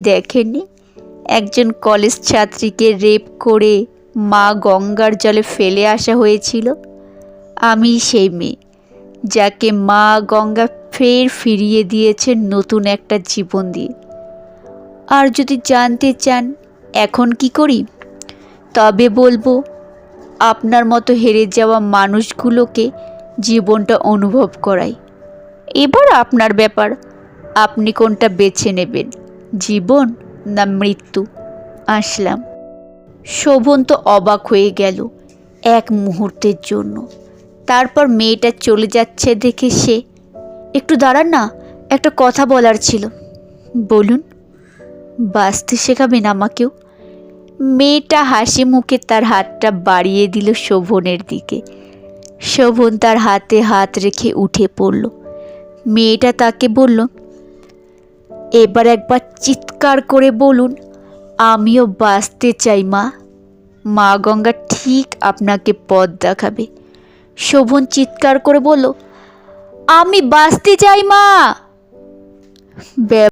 দেখেননি একজন কলেজ ছাত্রীকে রেপ করে মা গঙ্গার জলে ফেলে আসা হয়েছিল? আমি সেই মেয়ে যাকে মা গঙ্গা ফের ফিরিয়ে দিয়েছে নতুন একটা জীবন দিয়ে। আর যদি জানতে চান এখন কি করি, তবে বলবো আপনার মতো হেরে যাওয়া মানুষগুলোকে জীবনটা অনুভব করাই। এবার আপনার ব্যাপার, আপনি কোনটা বেছে নেবেন, জীবন না মৃত্যু। আসলাম। শোভন তো অবাক হয়ে গেল এক মুহূর্তের জন্য। তারপর মেয়েটা চলে যাচ্ছে দেখে সে, একটু দাঁড়ান না, একটা কথা বলার ছিল। বলুন। বাঁচতে শেখাবেন আমাকেও? মেয়েটা হাসি মুখে তার হাতটা বাড়িয়ে দিল শোভনের দিকে। শোভন তার হাতে হাত রেখে উঠে পড়ল। মেয়েটা তাকে বলল, এবার একবার চিৎকার করে বলুন, আমিও বাঁচতে চাই মা। মা গঙ্গা ঠিক আপনাকে পথ দেখাবে। শোভন চিৎকার করে বলল, আমি বাঁচতে চাই মা।